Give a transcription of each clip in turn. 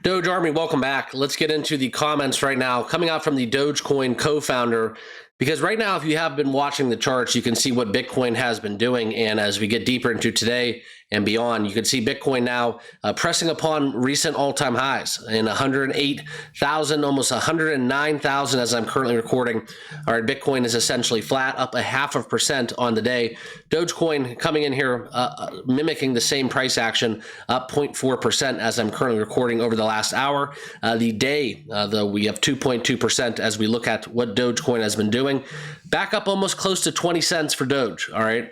Doge Army, welcome back. Let's get into the comments right now, coming out from the Dogecoin co-founder, because right now, if you have been watching the charts, you can see what Bitcoin has been doing. And as we get deeper into today and beyond, you can see Bitcoin now pressing upon recent all-time highs in 108,000, almost 109,000 as I'm currently recording. All right, Bitcoin is essentially flat, up 0.5% on the day. Dogecoin coming in here, mimicking the same price action, up 0.4% as I'm currently recording over the last hour. The day, though, we have 2.2% as we look at what Dogecoin has been doing. Back up almost close to 20 cents for Doge, all right?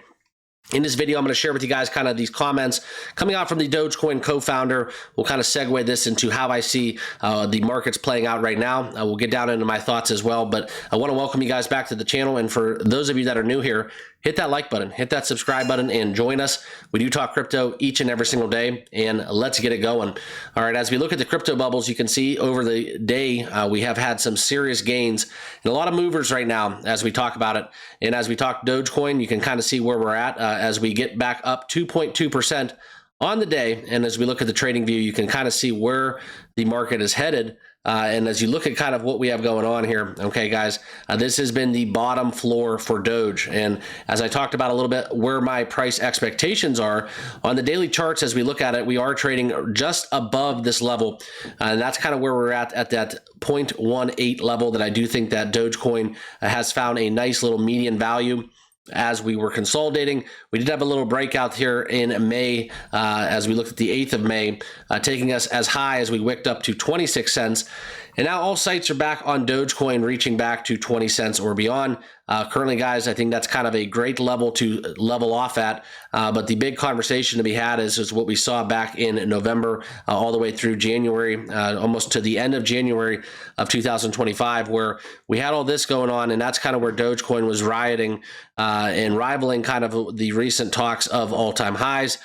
In this video, I'm going to share with you guys kind of these comments coming out from the Dogecoin co-founder. We'll kind of segue this into how I see the markets playing out right now. We'll get down into my thoughts as well, but I want to welcome you guys back to the channel. And for those of you that are new here, hit that like button, hit that subscribe button, and join us. We do talk crypto each and every single day, and let's get it going. All right, as we look at the crypto bubbles, you can see over the day, we have had some serious gains and a lot of movers right now as we talk about it. And as we talk Dogecoin, you can kind of see where we're at as we get back up 2.2% on the day. And as we look at the trading view, you can kind of see where the market is headed. And as you look at kind of what we have going on here, okay, guys, this has been the bottom floor for Doge. And as I talked about a little bit, where my price expectations are on the daily charts, as we look at it, we are trading just above this level. And that's kind of where we're at that 0.18 level that I do think that Dogecoin has found a nice little median value. As we were consolidating, we did have a little breakout here in May as we looked at the 8th of May, taking us as high as we wicked up to 26 cents. And now all sights are back on Dogecoin, reaching back to 20 cents or beyond. Currently, guys, I think that's kind of a great level to level off at. But the big conversation to be had is what we saw back in November, all the way through January, almost to the end of January of 2025, where we had all this going on. And that's kind of where Dogecoin was rioting and rivaling kind of the recent talks of all-time highs.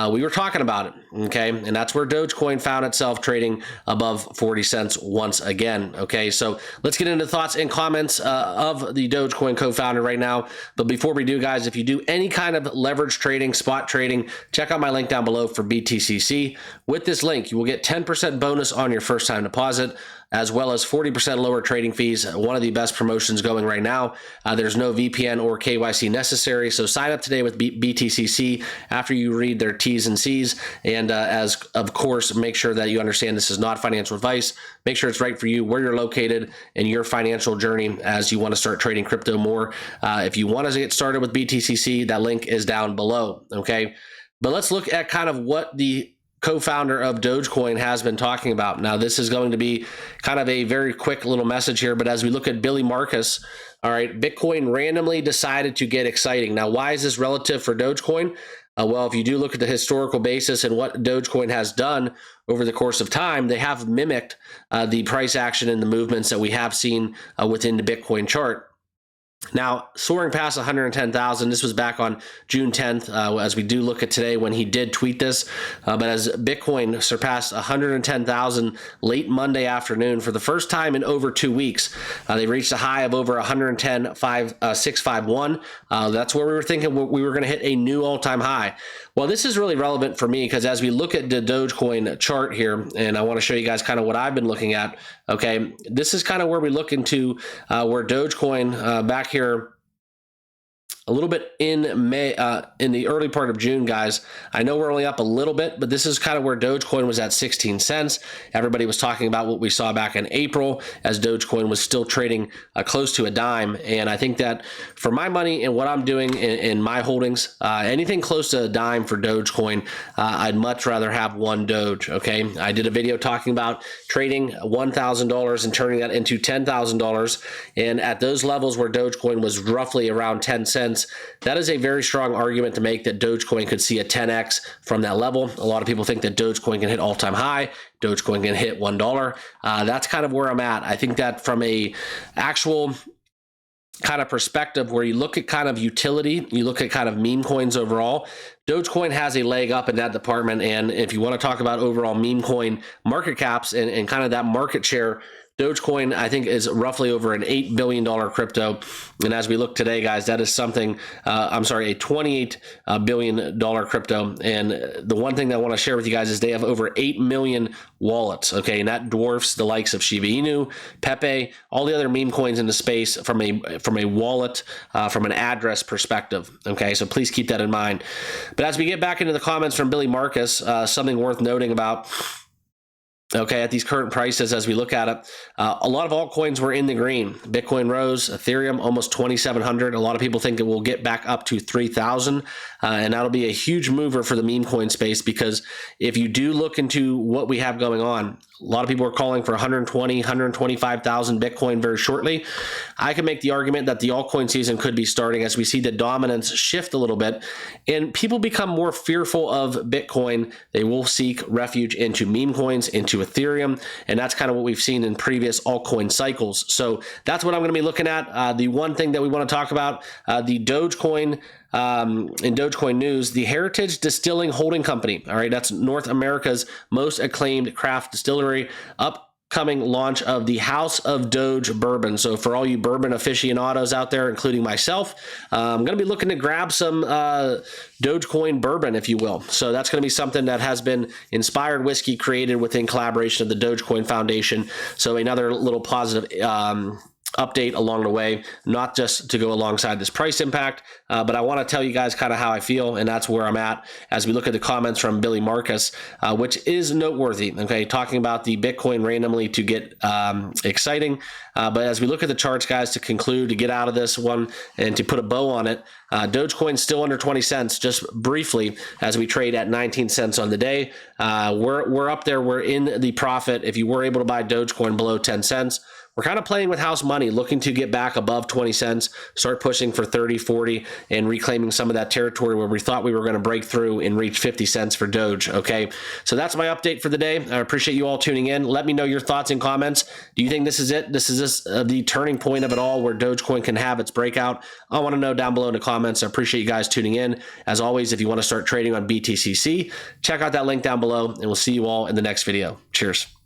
We were talking about it, okay? And that's where Dogecoin found itself trading above 40 cents once again, okay? So let's get into thoughts and comments of the Dogecoin co-founder right now. But before we do, guys, if you do any kind of leverage trading, spot trading, check out my link down below for BTCC. With this link, you will get 10% bonus on your first time deposit, as well as 40% lower trading fees. One of the best promotions going right now. There's no VPN or KYC necessary. So sign up today with BTCC after you read their T's and C's. And as of course, make sure that you understand this is not financial advice. Make sure it's right for you, where you're located, and your financial journey as you want to start trading crypto more. If you want to get started with BTCC, that link is down below. Okay. But let's look at kind of what the co-founder of Dogecoin has been talking about. Now, this is going to be kind of a very quick little message here, but as we look at Billy Marcus, all right, Bitcoin randomly decided to get exciting. Now, why is this relative for Dogecoin? Well, if you do look at the historical basis and what Dogecoin has done over the course of time, they have mimicked the price action and the movements that we have seen within the Bitcoin chart. Now, soaring past 110,000, this was back on June 10th, as we do look at today when he did tweet this. But as Bitcoin surpassed 110,000 late Monday afternoon for the first time in over 2 weeks, they reached a high of over 110,651. That's where we were thinking we were going to hit a new all-time high. Well, this is really relevant for me because as we look at the Dogecoin chart here, and I want to show you guys kind of what I've been looking at, okay, this is kind of where we look into where Dogecoin back here a little bit in May, in the early part of June, guys. I know we're only up a little bit, but this is kind of where Dogecoin was at 16 cents. Everybody was talking about what we saw back in April as Dogecoin was still trading close to a dime. And I think that for my money and what I'm doing in my holdings, anything close to a dime for Dogecoin, I'd much rather have one Doge, okay? I did a video talking about trading $1,000 and turning that into $10,000. And at those levels where Dogecoin was roughly around 10 cents, that is a very strong argument to make that Dogecoin could see a 10x from that level. A lot of people think that Dogecoin can hit all-time high. Dogecoin can hit $1. That's kind of where I'm at. I think that from a actual kind of perspective where you look at kind of utility, you look at kind of meme coins overall, Dogecoin has a leg up in that department. And if you want to talk about overall meme coin market caps and kind of that market share, Dogecoin, I think, is roughly over an $8 billion crypto. And as we look today, guys, that is something, a $28 billion crypto. And the one thing that I want to share with you guys is they have over 8 million wallets. Okay. And that dwarfs the likes of Shiba Inu, Pepe, all the other meme coins in the space from a wallet, from an address perspective. Okay. So please keep that in mind. But as we get back into the comments from Billy Marcus, something worth noting about, okay, at these current prices, as we look at it, a lot of altcoins were in the green. Bitcoin rose, Ethereum almost 2,700. A lot of people think it will get back up to 3,000, and that'll be a huge mover for the meme coin space, because if you do look into what we have going on, a lot of people are calling for 120, 125,000 Bitcoin very shortly. I can make the argument that the altcoin season could be starting as we see the dominance shift a little bit and people become more fearful of Bitcoin. They will seek refuge into meme coins, into Ethereum, and that's kind of what we've seen in previous altcoin cycles. So that's what I'm going to be looking at. The one thing that we want to talk about, the Dogecoin, in Dogecoin news, the Heritage Distilling Holding Company, all right, that's North America's most acclaimed craft distillery, upcoming launch of the House of Doge bourbon. So for all you bourbon aficionados out there, including myself, I'm going to be looking to grab some Dogecoin bourbon, if you will. So that's going to be something that has been inspired whiskey created within collaboration of the Dogecoin Foundation. So another little positive update along the way, not just to go alongside this price impact, but I want to tell you guys kind of how I feel, and that's where I'm at as we look at the comments from Billy Marcus, which is noteworthy. Okay, talking about the Bitcoin randomly to get exciting, but as we look at the charts, guys, to conclude, to get out of this one and to put a bow on it, Dogecoin still under 20 cents, just briefly, as we trade at 19 cents on the day. We're up there. We're in the profit. If you were able to buy Dogecoin below 10 cents, we're kind of playing with house money, looking to get back above 20 cents, start pushing for 30, 40, and reclaiming some of that territory where we thought we were going to break through and reach 50 cents for Doge. Okay, so that's my update for the day. I appreciate you all tuning in. Let me know your thoughts and comments. Do you think this is it? This is the turning point of it all, where Dogecoin can have its breakout? I want to know down below in the comments. I appreciate you guys tuning in. As always, if you want to start trading on BTCC, check out that link down below, and we'll see you all in the next video. Cheers.